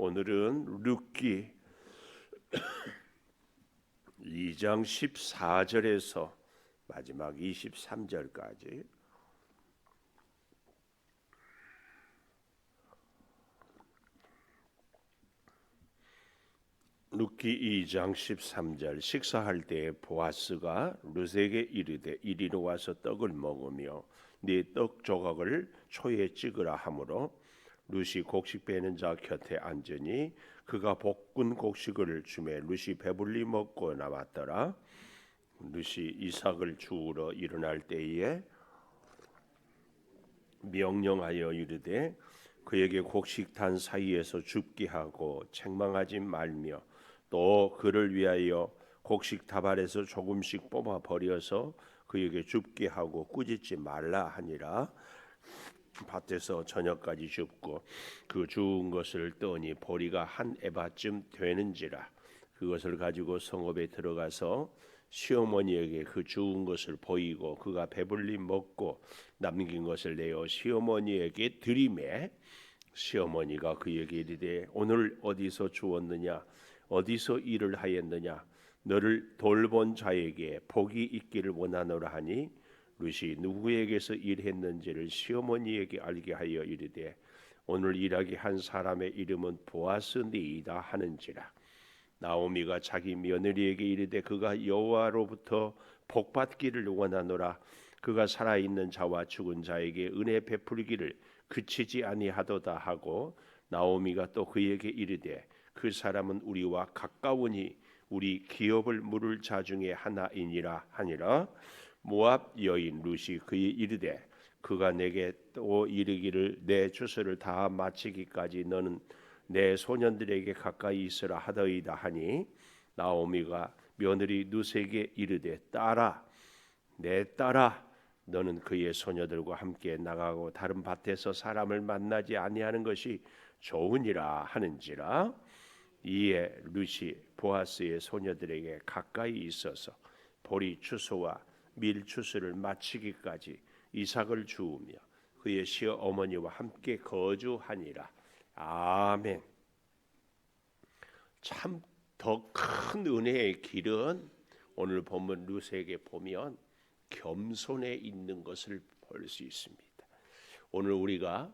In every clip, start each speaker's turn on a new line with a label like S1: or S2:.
S1: 오늘은 룻기 2장 14절에서 마지막 23절까지 룻기 2장 13절. 식사할 때에 보아스가 룻에게 이르되 이리로 와서 떡을 먹으며 네 떡 조각을 초에 찍으라 하므로 룻이 곡식 베는 자 곁에 앉으니 그가 볶은 곡식을 주매 룻이 배불리 먹고 남았더라. 룻이 이삭을 주우러 일어날 때에 명령하여 이르되 그에게 곡식단 사이에서 줍게 하고 책망하지 말며 또 그를 위하여 곡식 다발에서 조금씩 뽑아 버려서 그에게 줍게 하고 꾸짖지 말라 하니라. 밭에서 저녁까지 줍고 그 주운 것을 떠니 보리가 한 에바쯤 되는지라. 그것을 가지고 성읍에 들어가서 시어머니에게 그 주운 것을 보이고 그가 배불리 먹고 남긴 것을 내어 시어머니에게 드리매 시어머니가 그에게 이르되 오늘 어디서 주었느냐 어디서 일을 하였느냐 너를 돌본 자에게 복이 있기를 원하노라 하니 룻이 누구에게서 일했는지를 시어머니에게 알게 하여 이르되 오늘 일하게 한 사람의 이름은 보아스니이다 하는지라. 나오미가 자기 며느리에게 이르되 그가 여호와로부터 복받기를 원하노라. 그가 살아있는 자와 죽은 자에게 은혜 베풀기를 그치지 아니하도다 하고 나오미가 또 그에게 이르되 그 사람은 우리와 가까우니 우리 기업을 물을 자 중에 하나이니라 하니라. 모압 여인 룻이 그에 이르되 그가 내게 또 이르기를 내 주소를 다 마치기까지 너는 내 소년들에게 가까이 있으라 하더이다 하니 나오미가 며느리 룻에게 이르되 딸아 내 딸아 너는 그의 소녀들과 함께 나가고 다른 밭에서 사람을 만나지 아니하는 것이 좋으니라 하는지라. 이에 룻이 보아스의 소녀들에게 가까이 있어서 보리 추수와 밀 추수를 마치기까지 이삭을 주우며 그의 시어머니와 함께 거주하니라. 아멘. 참 더 큰 은혜의 길은 오늘 본문 룻에게 보면 겸손에 있는 것을 볼 수 있습니다. 오늘 우리가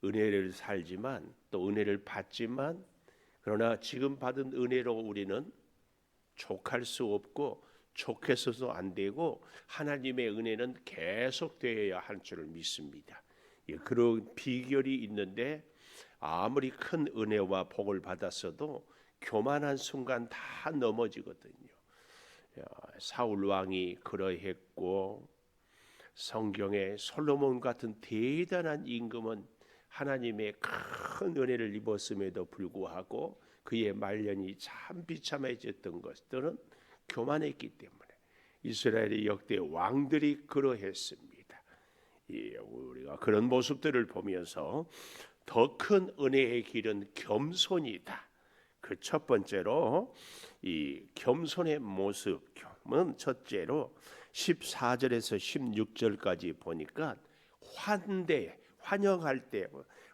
S1: 은혜를 살지만 또 은혜를 받지만 그러나 지금 받은 은혜로 우리는 족할 수 없고 족해서도 안 되고 하나님의 은혜는 계속 되어야 할 줄을 믿습니다. 그런 비결이 있는데 아무리 큰 은혜와 복을 받았어도 교만한 순간 다 넘어지거든요. 사울 왕이 그러했고 성경에 솔로몬 같은 대단한 임금은 하나님의 큰 은혜를 입었음에도 불구하고 그의 말년이 참 비참해졌던 것들은 교만했기 때문에 이스라엘의 역대 왕들이 그러했습니다. 우리가 그런 모습들을 보면서 더 큰 은혜의 길은 겸손이다. 그 첫 번째로 이 겸손의 모습은 첫째로 14절에서 16절까지 보니까 환영할 때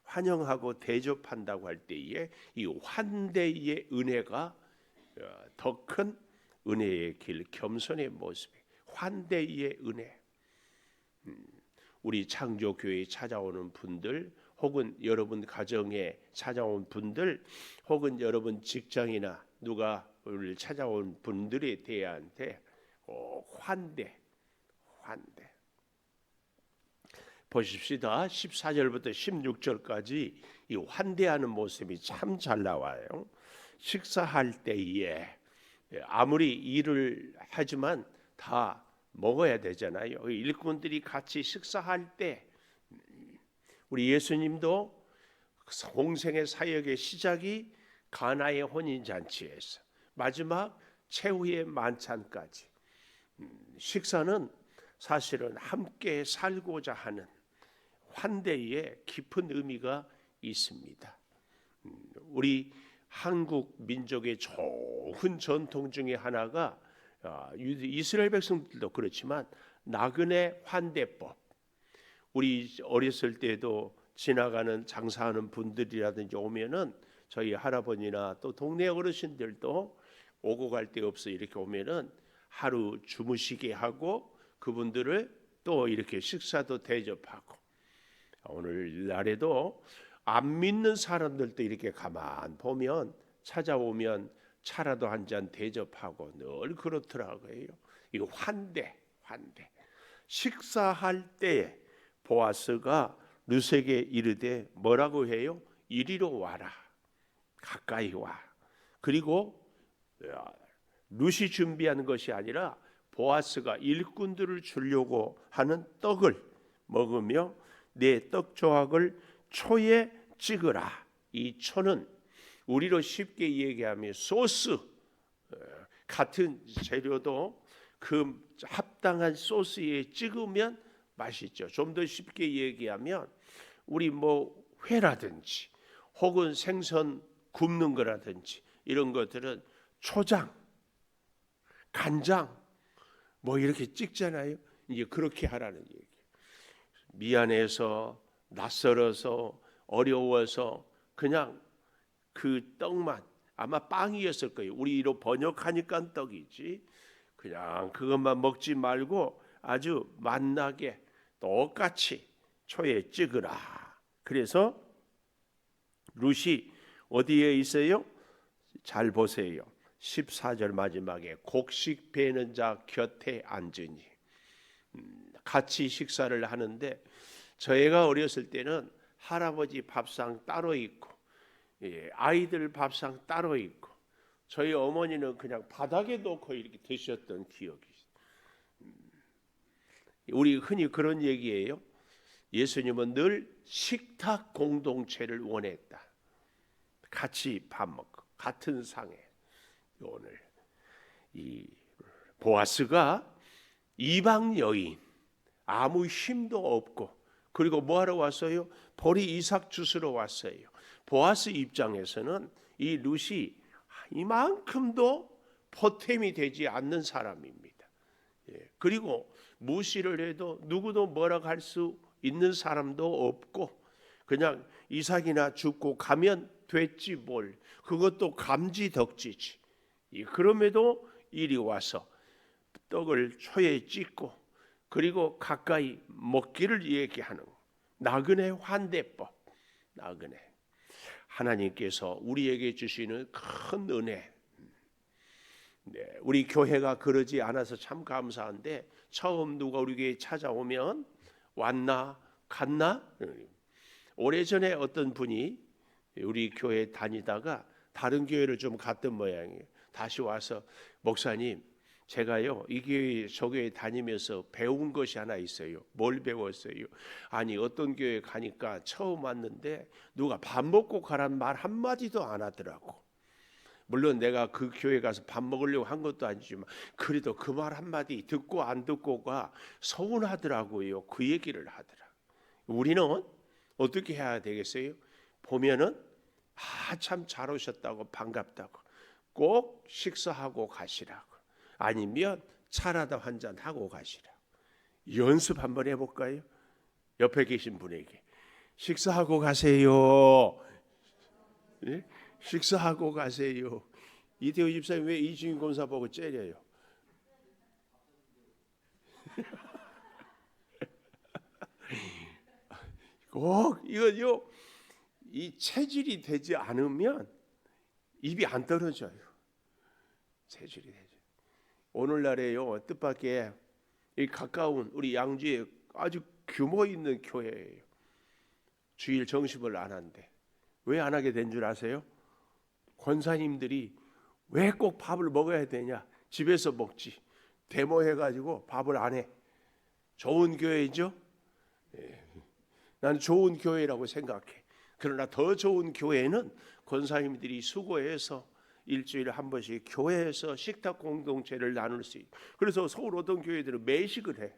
S1: 환영하고 대접한다고 할 때에 이 환대의 은혜가 더 큰 은혜의 길 겸손의 모습 환대의 은혜. 우리 창조교회에 찾아오는 분들 혹은 여러분 가정에 찾아온 분들 혹은 여러분 직장이나 누가 우리를 찾아온 분들에 대한 환대 보십시다. 14절부터 16절까지 이 환대하는 모습이 참 잘 나와요. 식사할 때에 아무리 일을 하지만 다 먹어야 되잖아요. 일꾼들이 같이 식사할 때 우리 예수님도 공생의 사역의 시작이 가나의 혼인잔치에서 마지막 최후의 만찬까지 식사는 사실은 함께 살고자 하는 환대의 깊은 의미가 있습니다. 우리 한국 민족의 좋은 전통 중에 하나가 이스라엘 백성들도 그렇지만 나그네 환대법. 우리 어렸을 때도 지나가는 장사하는 분들이라든지 오면은 저희 할아버지나 또 동네 어르신들도 오고 갈 데 없어 이렇게 오면은 하루 주무시게 하고 그분들을 또 이렇게 식사도 대접하고, 오늘 날에도 안 믿는 사람들도 이렇게 가만 보면 찾아오면 차라도 한 잔 대접하고 늘 그렇더라고요. 이거 환대. 식사할 때 보아스가 룻에게 이르되 뭐라고 해요? 이리로 와라. 가까이 와. 그리고 룻이 준비하는 것이 아니라 보아스가 일꾼들을 주려고 하는 떡을 먹으며 내 떡 조각을 초에 찍으라. 이 초는 우리로 쉽게 얘기하면 소스, 같은 재료도 그 합당한 소스에 찍으면 맛있죠. 좀 더 쉽게 얘기하면 우리 뭐 회라든지 혹은 생선 굽는 거라든지 이런 것들은 초장, 간장 뭐 이렇게 찍잖아요. 이제 그렇게 하라는 얘기예요. 미안해서, 낯설어서, 어려워서 그냥 그 떡만, 아마 빵이었을 거예요. 우리로 번역하니까 떡이지. 그냥 그것만 먹지 말고 아주 맛나게 똑같이 초에 찍으라. 그래서 룻이 어디에 있어요? 잘 보세요. 14절 마지막에 곡식 베는 자 곁에 앉으니, 같이 식사를 하는데, 저희가 어렸을 때는 할아버지 밥상 따로 있고 아이들 밥상 따로 있고, 저희 어머니는 그냥 바닥에 놓고 이렇게 드셨던 기억이 있어요. 우리 흔히 그런 얘기예요. 예수님은 늘 식탁 공동체를 원했다. 같이 밥 먹고 같은 상에. 오늘 이 보아스가 이방 여인, 아무 힘도 없고, 그리고 뭐하러 왔어요? 보리 이삭 주스러 왔어요. 보아스 입장에서는 이 룻이 이만큼도 보탬이 되지 않는 사람입니다. 그리고 무시를 해도 누구도 뭐라고 할 수 있는 사람도 없고, 그냥 이삭이나 죽고 가면 됐지 뭘, 그것도 감지덕지지. 그럼에도 이리 와서 떡을 초에 찍고 그리고 가까이 먹기를 얘기하는 나그네 환대법. 나그네, 하나님께서 우리에게 주시는 큰 은혜. 우리 교회가 그러지 않아서 참 감사한데, 처음 누가 우리 교회에 찾아오면 왔나 갔나? 오래전에 어떤 분이 우리 교회 다니다가 다른 교회를 좀 갔던 모양이에요. 다시 와서 목사님, 제가요 이 교회 저 교회 다니면서 배운 것이 하나 있어요. 뭘 배웠어요? 아니 어떤 교회 가니까 처음 왔는데 누가 밥 먹고 가란 말 한마디도 안 하더라고. 물론 내가 그 교회 가서 밥 먹으려고 한 것도 아니지만 그래도 그 말 한마디 듣고 안 듣고가 서운하더라고요. 그 얘기를 하더라. 우리는 어떻게 해야 되겠어요? 보면은 참 잘 오셨다고 반갑다고 꼭 식사하고 가시라고, 아니면 차라도 한잔 하고 가시라고. 연습 한번 해볼까요? 옆에 계신 분에게 식사하고 가세요. 네? 식사하고 가세요. 이태호 집사님 왜 이주인 권사 보고 째려요? 꼭 이거요, 이 체질이 되지 않으면 입이 안 떨어져요. 체질이 되죠. 오늘날에요 뜻밖의 이 가까운 우리 양주에 아주 규모 있는 교회예요. 주일 정식을 안 한대. 왜 안 하게 된 줄 아세요? 권사님들이 왜 꼭 밥을 먹어야 되냐? 집에서 먹지. 데모해가지고 밥을 안 해. 좋은 교회죠? 나는 좋은 교회라고 생각해. 그러나 더 좋은 교회는 권사님들이 수고해서 일주일에 한 번씩 교회에서 식탁 공동체를 나눌 수 있고, 그래서 서울 어떤 교회들은 매식을 해.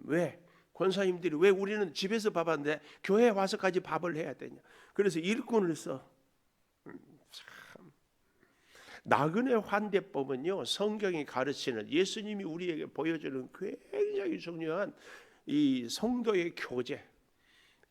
S1: 왜? 권사님들이 왜 우리는 집에서 밥 하는데 교회에 와서까지 밥을 해야 되냐? 그래서 일꾼을 써. 참. 나그네 환대법은요, 성경이 가르치는, 예수님이 우리에게 보여주는 굉장히 중요한 이 성도의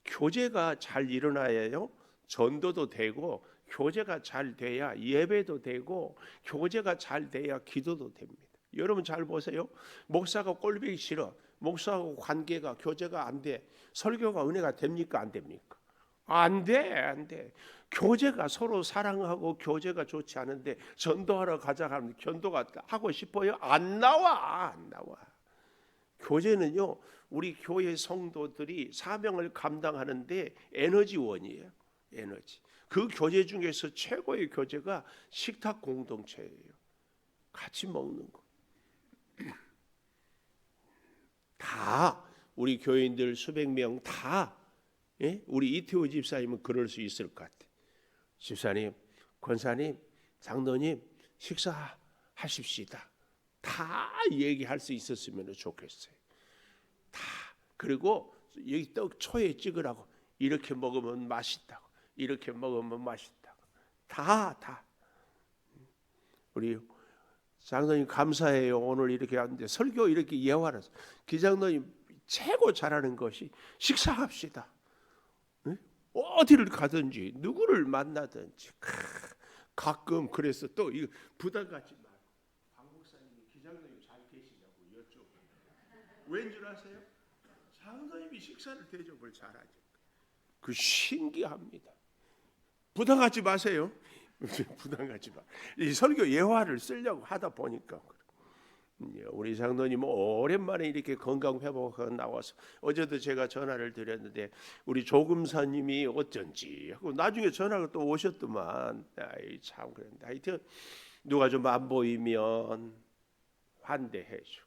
S1: 교제가 잘 일어나야요 전도도 되고 교제가 잘 돼야 예배도 되고 교제가 잘 돼야 기도도 됩니다. 여러분 잘 보세요. 목사가 꼴보기 싫어. 목사하고 관계가 교제가 안 돼. 설교가 은혜가 됩니까? 안 됩니까? 안 돼, 안 돼. 교제가 서로 사랑하고 교제가 좋지 않은데 전도하러 가자 하면 전도가 하고 싶어요? 안 나와, 안 나와. 교제는요, 우리 교회 성도들이 사명을 감당하는데 에너지원이에요. 에너지. 그 교제 중에서 최고의 교제가 식탁 공동체예요. 같이 먹는 거. 다 우리 교인들 수백 명 다, 예? 우리 이태호 집사님은 그럴 수 있을 것 같아. 집사님, 권사님, 장로님 식사하십시다. 다 얘기할 수 있었으면 좋겠어요. 다. 그리고 여기 떡 초에 찍으라고. 이렇게 먹으면 맛있다고. 이렇게 먹으면 맛있다고. 다. 우리 장로님 감사해요. 오늘 이렇게 하는데 설교 이렇게 예화를. 기장로님 최고 잘하는 것이 식사합시다. 네? 어디를 가든지 누구를 만나든지 가끔 그래서 또 이거 부담 갖지 마. 박 목사님이 기장로님 잘 계시냐고 여쭤봐요. 왠 줄 아세요? 장로님이 식사를 대접을 잘하죠. 그 신기합니다. 부담 갖지 마세요. 부담 갖지 마. 이 설교 예화를 쓰려고 하다 보니까 우리 장로님 오랜만에 이렇게 건강 회복하고 나와서 어제도 제가 전화를 드렸는데 우리 조금사님이 어쩐지 하고 나중에 전화가 또 오셨더만. 참 그런데 하여튼 누가 좀 안 보이면 환대해주고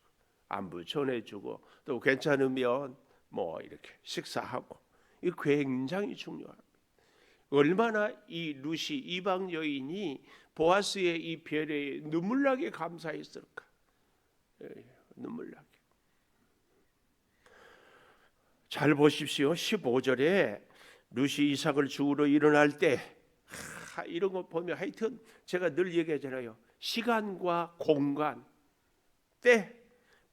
S1: 안부 전해주고 또 괜찮으면 뭐 이렇게 식사하고 이거 굉장히 중요합니다. 얼마나 이 루시 이방 여인이 보아스의 이 배려에 눈물나게 감사했을까. 눈물나게. 잘 보십시오. 15절에 루시 이삭을 죽으러 일어날 때 이런 거 보면 하여튼 제가 늘 얘기하잖아요. 시간과 공간, 때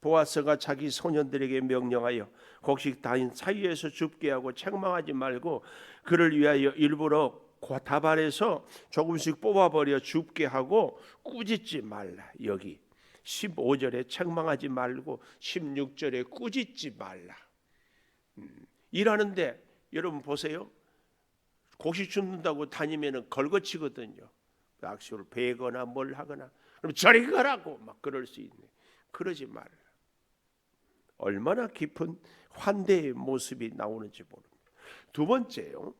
S1: 보아스가 자기 소년들에게 명령하여 곡식 다인 사이에서 줍게 하고 책망하지 말고 그를 위하여 일부러 다발에서 조금씩 뽑아버려 줍게 하고 꾸짖지 말라. 여기 15절에 책망하지 말고 16절에 꾸짖지 말라. 일하는데 여러분 보세요. 곡식 줍는다고 다니면은 걸거치거든요. 악수를 베거나 뭘 하거나 그럼 저리 가라고 막 그럴 수 있네. 그러지 말라. 얼마나 깊은 환대의 모습이 나오는지 모릅니다. 두 번째요.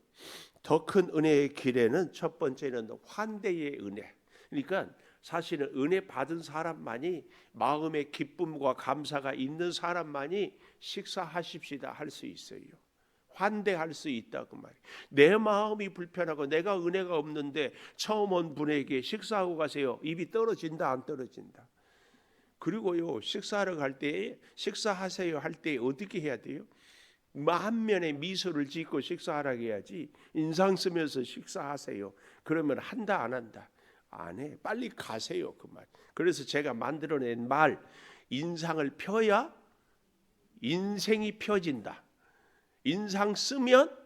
S1: 더 큰 은혜의 길에는 첫 번째는 환대의 은혜. 그러니까 사실은 은혜 받은 사람만이 마음의 기쁨과 감사가 있는 사람만이 식사하십시다 할 수 있어요. 환대할 수 있다 그 말이에요. 내 마음이 불편하고 내가 은혜가 없는데 처음 온 분에게 식사하고 가세요. 입이 떨어진다 안 떨어진다. 그리고요 식사하러 갈 때 식사하세요 할 때 어떻게 해야 돼요? 만면에 미소를 짓고 식사하라고 해야지. 인상 쓰면서 식사하세요. 그러면 한다 안 한다? 안 해. 빨리 가세요 그 말. 그래서 제가 만들어낸 말 인상을 펴야 인생이 펴진다. 인상 쓰면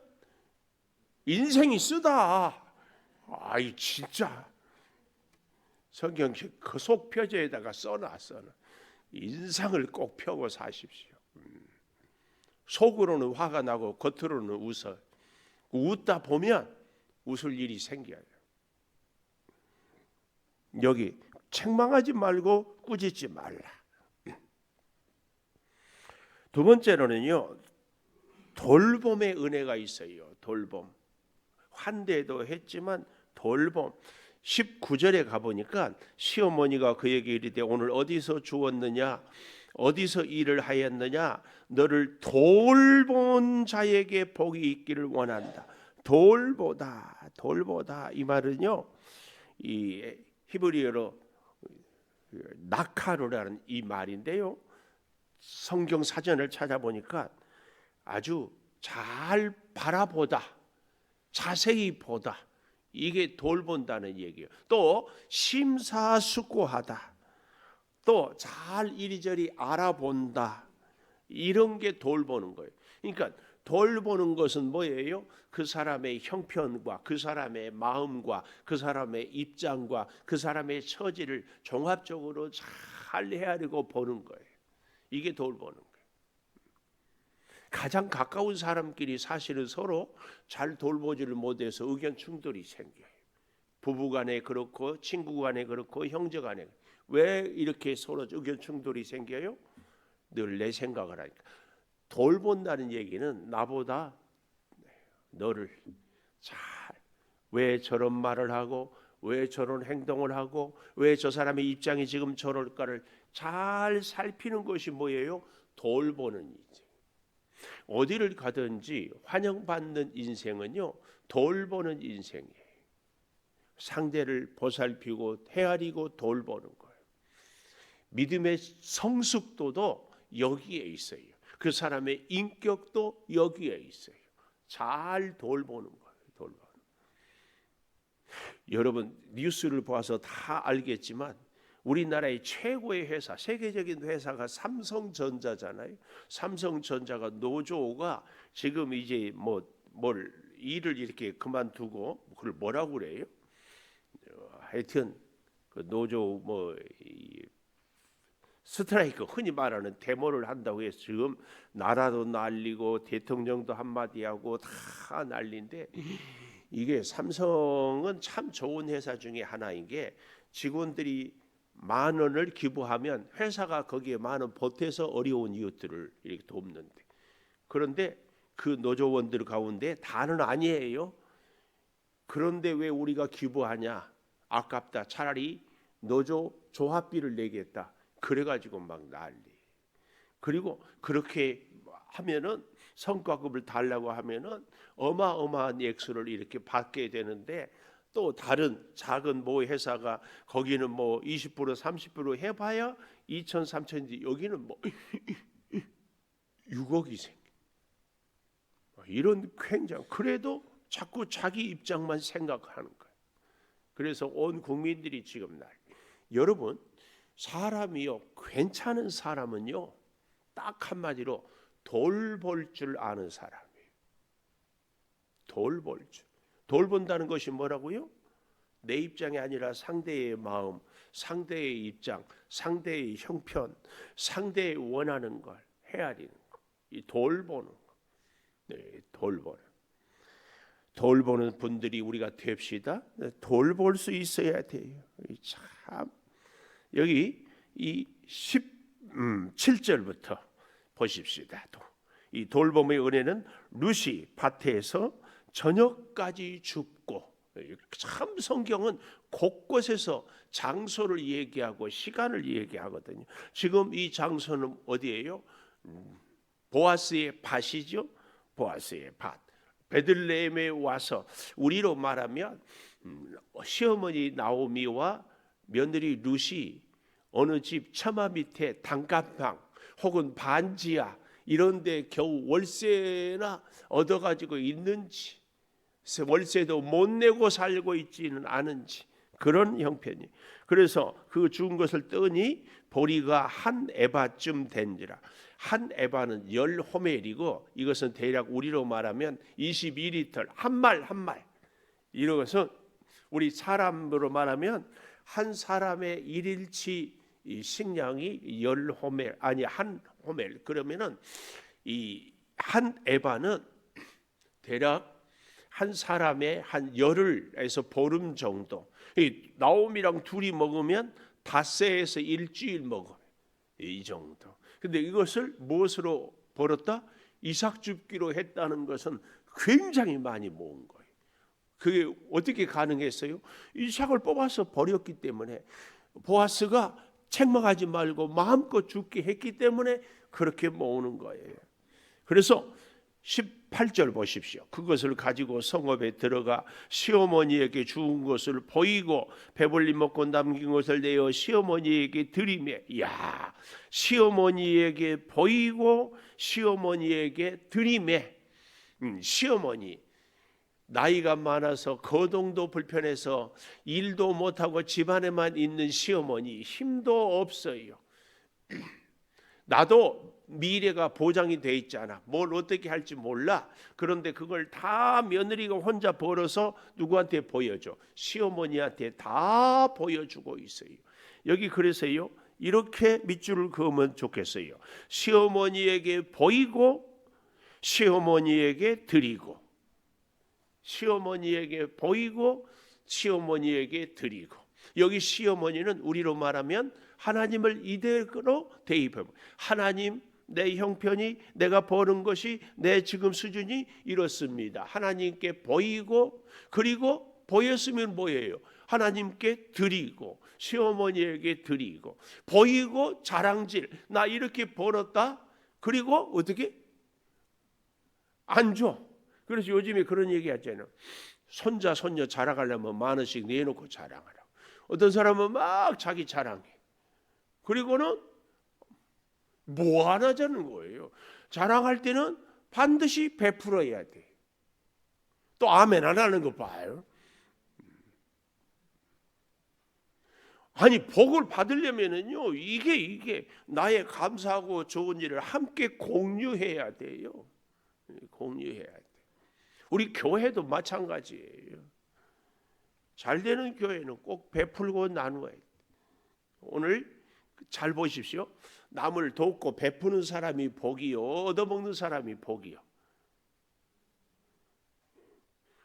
S1: 인생이 쓰다. 아이 진짜 성경 그 속 표제에다가 써놔. 인상을 꼭 펴고 사십시오. 속으로는 화가 나고 겉으로는 웃어. 웃다 보면 웃을 일이 생겨요. 여기 책망하지 말고 꾸짖지 말라. 두 번째로는요. 돌봄의 은혜가 있어요. 돌봄. 환대도 했지만 돌봄. 19절에 가보니까 시어머니가 그에게 이르되 오늘 어디서 주웠느냐 어디서 일을 하였느냐 너를 돌본 자에게 복이 있기를 원한다. 돌보다 이 말은요 이 히브리어로 나카루라는 이 말인데요. 성경 사전을 찾아보니까 아주 잘 바라보다 자세히 보다 이게 돌본다는 얘기예요. 또 심사숙고하다. 또 잘 이리저리 알아본다. 이런 게 돌보는 거예요. 그러니까 돌보는 것은 뭐예요? 그 사람의 형편과 그 사람의 마음과 그 사람의 입장과 그 사람의 처지를 종합적으로 잘 헤아리고 보는 거예요. 이게 돌보는 거예요. 가장 가까운 사람끼리 사실은 서로 잘 돌보지를 못해서 의견 충돌이 생겨요. 부부간에 그렇고 친구간에 그렇고 형제간에. 왜 이렇게 서로 의견 충돌이 생겨요? 늘 내 생각을 하니까. 돌본다는 얘기는 나보다 너를 잘, 왜 저런 말을 하고 왜 저런 행동을 하고 왜 저 사람의 입장이 지금 저럴까를 잘 살피는 것이 뭐예요? 돌보는 인생. 어디를 가든지 환영받는 인생은요, 돌보는 인생이에요. 상대를 보살피고 헤아리고 돌보는 거예요. 믿음의 성숙도도 여기에 있어요. 그 사람의 인격도 여기에 있어요. 잘 돌보는 거예요. 돌보는. 여러분 뉴스를 봐서 다 알겠지만 우리나라의 최고의 회사, 세계적인 회사가 삼성전자잖아요. 삼성전자가 노조가 지금 이제 뭘 일을 이렇게 그만두고 그걸 뭐라고 그래요? 하여튼 그 노조 스트라이크, 흔히 말하는 데모를 한다고 해서 지금 나라도 난리고 대통령도 한마디 하고 다 난리인데, 이게 삼성은 참 좋은 회사 중에 하나인 게 직원들이 10,000원을 기부하면 회사가 거기에 10,000원 보태서 어려운 이웃들을 이렇게 돕는데, 그런데 그 노조원들 가운데 다는 아니에요. 그런데 왜 우리가 기부하냐? 아깝다. 차라리 노조 조합비를 내겠다. 그래가지고 막 난리. 그리고 그렇게 하면은 성과급을 달라고 하면은 어마어마한 액수를 이렇게 받게 되는데, 또 다른 작은 회사가 거기는 20% 30% 해봐야 2천 3천인데 여기는 6억이 생겨. 이런 굉장히, 그래도 자꾸 자기 입장만 생각하는 거예요. 그래서 온 국민들이 지금 여러분, 사람이요, 괜찮은 사람은요, 딱 한마디로 돌볼 줄 아는 사람이에요. 돌볼 줄. 돌본다는 것이 뭐라고요? 내 입장이 아니라 상대의 마음, 상대의 입장, 상대의 형편, 상대의 원하는 걸 헤아리는 거. 이 돌보는 거. 네, 돌보는 분들이 우리가 됩시다. 돌볼 수 있어야 돼요. 참, 여기 이 17절부터 보십시다. 이 돌봄의 은혜는 룻이 밭에서 저녁까지 줍고, 참 성경은 곳곳에서 장소를 얘기하고 시간을 얘기하거든요. 지금 이 장소는 어디예요? 보아스의 밭이죠. 보아스의 밭. 베들레헴에 와서 우리로 말하면 시어머니 나오미와 며느리 룻이 어느 집 처마 밑에 단칸방 혹은 반지하 이런 데 겨우 월세나 얻어가지고 있는지, 월세도 못 내고 살고 있지는 않은지, 그런 형편이. 그래서 그 준 것을 뜨니 보리가 한 에바쯤 된지라. 한 에바는 10호멜이고 이것은 대략 우리로 말하면 22리터, 한 말. 이것은 우리 사람으로 말하면 한 사람의 1일치 식량이 10호멜, 아니 한 호멜. 그러면은 이 한 에바는 대략 한 사람의 한 열흘에서 보름 정도. 이 나오미랑 둘이 먹으면 닷새에서 일주일 먹어요. 이 정도. 근데 이것을 무엇으로 벌었다? 이삭 줍기로 했다는 것은 굉장히 많이 모은 거예요. 그게 어떻게 가능했어요? 이삭을 뽑아서 버렸기 때문에, 보아스가 책망하지 말고 마음껏 줍게 했기 때문에 그렇게 모으는 거예요. 그래서 18절 보십시오. 그것을 가지고 성읍에 들어가 시어머니에게 주운 것을 보이고 배불리 먹고 남긴 것을 내어 시어머니에게 드리매. 야, 시어머니에게 보이고 시어머니에게 드리매. 시어머니 나이가 많아서 거동도 불편해서 일도 못하고 집안에만 있는 시어머니, 힘도 없어요. 나도 미래가 보장이 돼 있잖아. 뭘 어떻게 할지 몰라. 그런데 그걸 다 며느리가 혼자 벌어서 누구한테 보여줘? 시어머니한테 다 보여주고 있어요. 여기 그래서요, 이렇게 밑줄을 그으면 좋겠어요. 시어머니에게 보이고 시어머니에게 드리고, 시어머니에게 보이고 시어머니에게 드리고. 여기 시어머니는 우리로 말하면 하나님을 이대로 대입하고, 하나님, 내 형편이, 내가 버는 것이, 내 지금 수준이 이렇습니다. 하나님께 보이고, 그리고 보였으면 뭐예요? 하나님께 드리고, 시어머니에게 드리고. 보이고 자랑질, 나 이렇게 벌었다. 그리고 어떻게? 안 줘. 그래서 요즘에 그런 얘기 하잖아요. 손자 손녀 자랑하려면 만 원씩 내놓고 자랑하라고. 어떤 사람은 막 자기 자랑해. 그리고는 뭐 안 하자는 거예요. 자랑할 때는 반드시 베풀어야 돼. 또 아멘 안 하는 거 봐요. 아니, 복을 받으려면은요, 이게 나의 감사하고 좋은 일을 함께 공유해야 돼요. 공유해야 돼. 우리 교회도 마찬가지예요. 잘 되는 교회는 꼭 베풀고 나누어야 돼. 오늘 잘 보십시오. 남을 돕고 베푸는 사람이 복이요, 얻어먹는 사람이 복이요.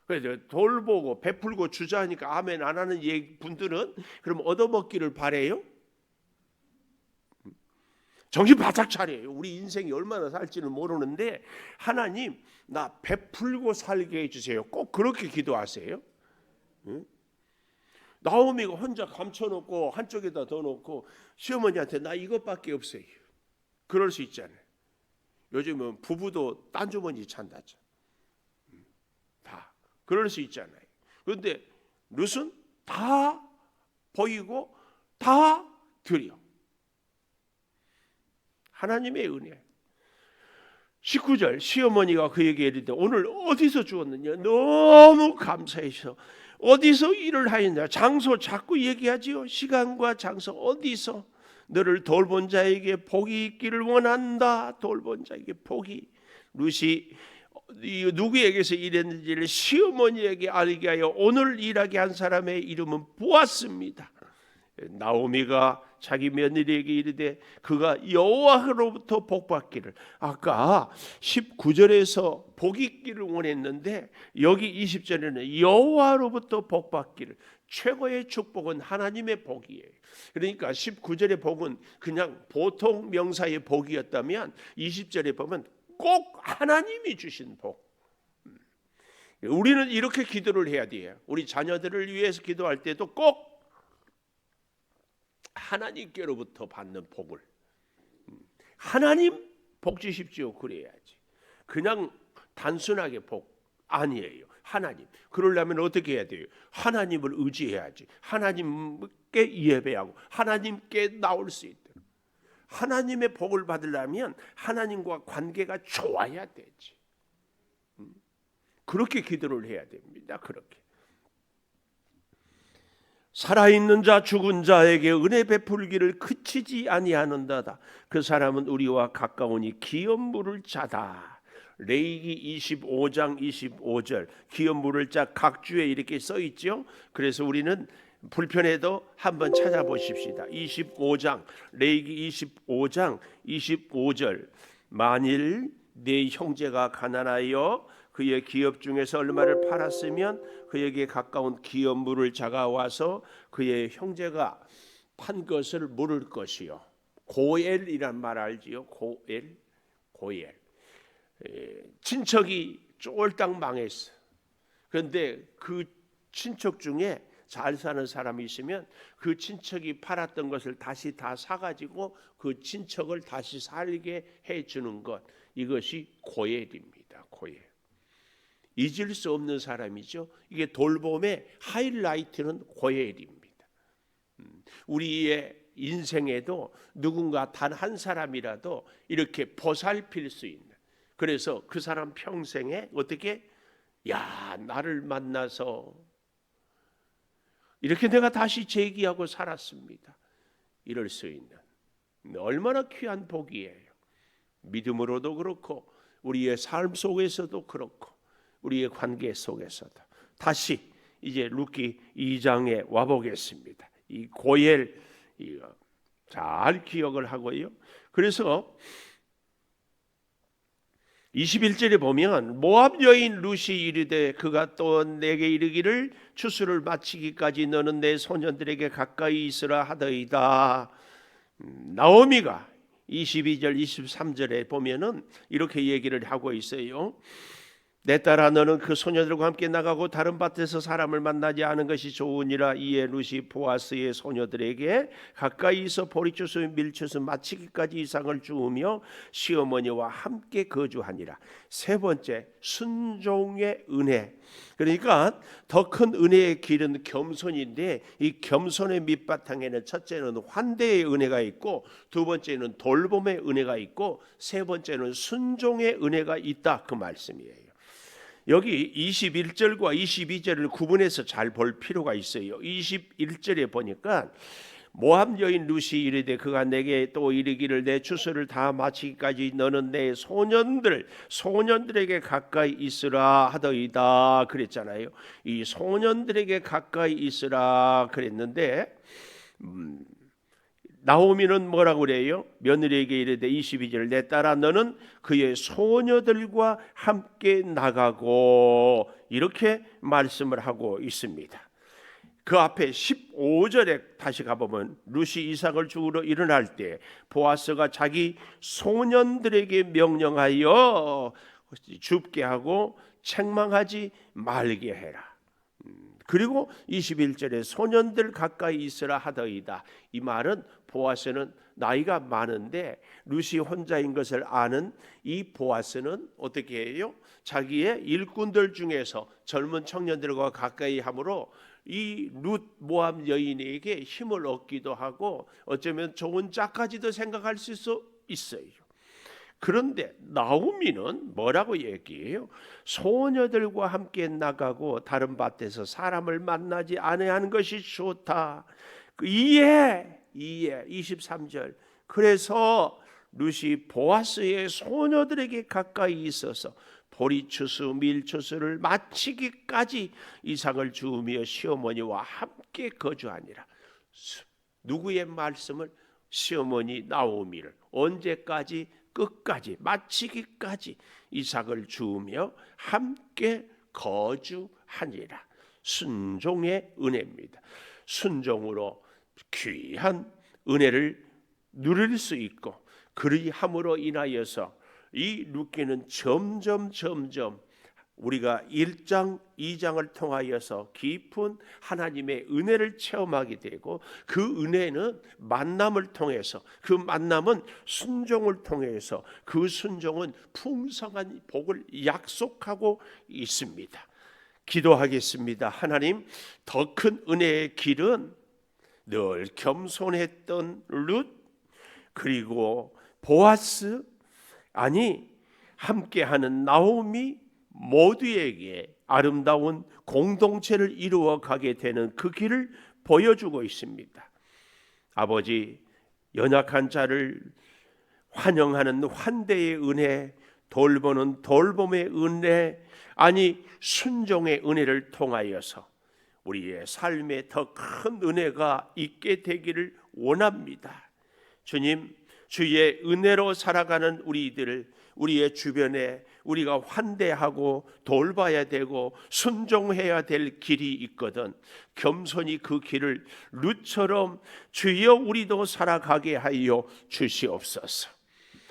S1: 그래서 돌보고 베풀고 주자니까 아멘 안 하는 분들은 그럼 얻어먹기를 바래요? 정신 바짝 차려요. 우리 인생이 얼마나 살지는 모르는데, 하나님 나 베풀고 살게 해주세요. 꼭 그렇게 기도하세요. 응? 나오미가 혼자 감춰놓고 한쪽에다 더 놓고 시어머니한테 나 이것밖에 없어요. 그럴 수 있잖아요. 요즘은 부부도 딴 주머니 찬다죠. 다 그럴 수 있잖아요. 그런데 룻은 다 보이고 다 드려. 하나님의 은혜. 19절 시어머니가 그에게 이르되 오늘 어디서 주었느냐? 너무 감사해서 어디서 일을 하였냐? 장소 자꾸 얘기하지요. 시간과 장소 어디서? 너를 돌본 자에게 복이 있기를 원한다. 돌본 자에게 복이. 룻이 누구에게서 일했는지를 시어머니에게 알게 하여 오늘 일하게 한 사람의 이름은 보았습니다. 나오미가 자기 며느리에게 이르되 그가 여호와로부터 복받기를, 아까 19절에서 복 있기를 원했는데 여기 20절에는 여호와로부터 복받기를, 최고의 축복은 하나님의 복이에요. 그러니까 19절의 복은 그냥 보통 명사의 복이었다면 20절에 보면 꼭 하나님이 주신 복. 우리는 이렇게 기도를 해야 돼요. 우리 자녀들을 위해서 기도할 때도 꼭 하나님께로부터 받는 복을, 하나님 복 주십시오 그래야지. 그냥 단순하게 복 아니에요. 하나님. 그러려면 어떻게 해야 돼요? 하나님을 의지해야지. 하나님께 예배하고 하나님께 나올 수 있도록. 하나님의 복을 받으려면 하나님과 관계가 좋아야 되지. 그렇게 기도를 해야 됩니다. 그렇게. 살아있는 자 죽은 자에게 은혜 베풀기를 그치지 아니하는다다. 그 사람은 우리와 가까우니 기업 물을 자다. 레위기 25장 25절 기업 물을 자 각주에 이렇게 써 있죠. 그래서 우리는 불편해도 한번 찾아보십시다. 25장 레위기 25장 25절 만일 네 형제가 가난하여 그의 기업 중에서 얼마를 팔았으면 그에게 가까운 기업 물을 자가 와서 그의 형제가 판 것을 물을 것이요. 고엘이란 말 알지요? 고엘. 친척이 쫄딱 망했어. 그런데 그 친척 중에 잘 사는 사람이 있으면 그 친척이 팔았던 것을 다시 다 사가지고 그 친척을 다시 살게 해주는 것, 이것이 고엘입니다. 고엘. 잊을 수 없는 사람이죠. 이게 돌봄의 하이라이트는 고엘입니다. 우리의 인생에도 누군가 단 한 사람이라도 이렇게 보살필 수 있는, 그래서 그 사람 평생에 어떻게, 야 나를 만나서 이렇게 내가 다시 재기하고 살았습니다, 이럴 수 있는 얼마나 귀한 복이에요. 믿음으로도 그렇고 우리의 삶 속에서도 그렇고 우리의 관계 속에서도. 다시 이제 룻기 2장에 와보겠습니다. 이 고엘 이거 잘 기억을 하고요. 그래서 21절에 보면 모압 여인 룻이 이르되 그가 또 내게 이르기를 추수를 마치기까지 너는 내 소년들에게 가까이 있으라 하더이다. 나오미가 22절 23절에 보면은 이렇게 얘기를 하고 있어요. 내 딸아 너는 그 소녀들과 함께 나가고 다른 밭에서 사람을 만나지 않은 것이 좋으니라. 이에 룻이 보아스의 소녀들에게 가까이 있어 보리추수 밀추수 마치기까지 이상을 주우며 시어머니와 함께 거주하니라. 세 번째, 순종의 은혜. 그러니까 더 큰 은혜의 길은 겸손인데 이 겸손의 밑바탕에는 첫째는 환대의 은혜가 있고 두 번째는 돌봄의 은혜가 있고 세 번째는 순종의 은혜가 있다, 그 말씀이에요. 여기 21절과 22절을 구분해서 잘 볼 필요가 있어요. 21절에 보니까 모압 여인 룻이 이르되 그가 내게 또 이르기를 내 추수를 다 마치기까지 너는 내 소년들에게 가까이 있으라 하더이다 그랬잖아요. 이 소년들에게 가까이 있으라 그랬는데 나오미는 뭐라고 그래요? 며느리에게 이르되 22절 내 딸아 너는 그의 소녀들과 함께 나가고 이렇게 말씀을 하고 있습니다. 그 앞에 15절에 다시 가보면 룻이 이삭을 죽으러 일어날 때 보아스가 자기 소년들에게 명령하여 줍게 하고 책망하지 말게 해라. 그리고 21절에 소년들 가까이 있으라 하더이다. 이 말은 보아스는 나이가 많은데 룻이 혼자인 것을 아는 이 보아스는 어떻게 해요? 자기의 일꾼들 중에서 젊은 청년들과 가까이 함으로 이 룻 모압 여인에게 힘을 얻기도 하고 어쩌면 좋은 짝까지도 생각할 수 있어요. 그런데 나오미는 뭐라고 얘기해요? 소녀들과 함께 나가고 다른 밭에서 사람을 만나지 않아야 하는 것이 좋다. 이해 23절. 그래서 룻이 보아스의 소녀들에게 가까이 있어서 보리추수 밀추수를 마치기까지 이삭을 주우며 시어머니와 함께 거주하니라. 누구의 말씀을? 시어머니 나오미를. 언제까지? 끝까지, 마치기까지 이삭을 주우며 함께 거주하니라. 순종의 은혜입니다. 순종으로 귀한 은혜를 누릴 수 있고 그리함으로 인하여서 이 룻기는 점점 우리가 1장, 2장을 통하여서 깊은 하나님의 은혜를 체험하게 되고 그 은혜는 만남을 통해서, 그 만남은 순종을 통해서, 그 순종은 풍성한 복을 약속하고 있습니다. 기도하겠습니다. 하나님, 더 큰 은혜의 길은 늘 겸손했던 룻, 그리고 보아스, 아니 함께하는 나오미 모두에게 아름다운 공동체를 이루어 가게 되는 그 길을 보여주고 있습니다. 아버지, 연약한 자를 환영하는 환대의 은혜, 돌보는 돌봄의 은혜, 아니 순종의 은혜를 통하여서 우리의 삶에 더 큰 은혜가 있게 되기를 원합니다. 주님, 주의 은혜로 살아가는 우리의 주변에 우리가 환대하고 돌봐야 되고 순종해야 될 길이 있거든. 겸손히 그 길을 룻처럼 주여 우리도 살아가게 하여 주시옵소서.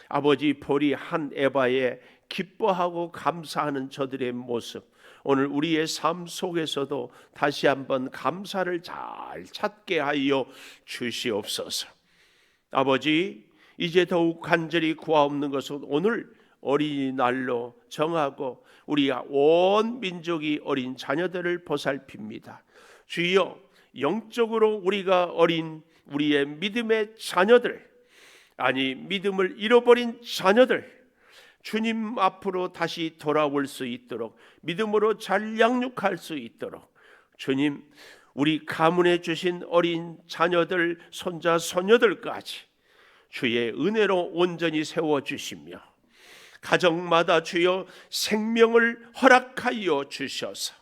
S1: 아버지, 보리 한 에바에 기뻐하고 감사하는 저들의 모습, 오늘 우리의 삶 속에서도 다시 한번 감사를 잘 찾게 하여 주시옵소서. 아버지, 이제 더욱 간절히 구하옵는 것은 오늘 어린이날로 정하고 우리 온 민족이 어린 자녀들을 보살핍니다. 주여, 영적으로 우리가 어린 우리의 믿음의 자녀들, 아니 믿음을 잃어버린 자녀들, 주님 앞으로 다시 돌아올 수 있도록 믿음으로 잘 양육할 수 있도록 주님, 우리 가문에 주신 어린 자녀들, 손자, 손녀들까지 주의 은혜로 온전히 세워주시며 가정마다 주여 생명을 허락하여 주셔서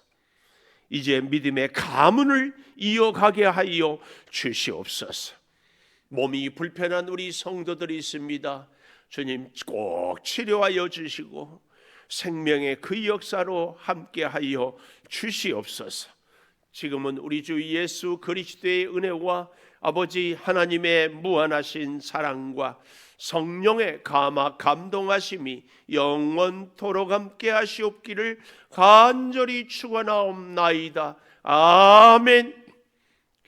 S1: 이제 믿음의 가문을 이어가게 하여 주시옵소서. 몸이 불편한 우리 성도들이 있습니다. 주님 꼭 치료하여 주시고 생명의 그 역사로 함께하여 주시옵소서. 지금은 우리 주 예수 그리스도의 은혜와 아버지 하나님의 무한하신 사랑과 성령의 감동하심이 영원토록 함께 하시옵기를 간절히 축원하옵나이다. 아멘.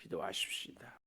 S1: 기도하십시다.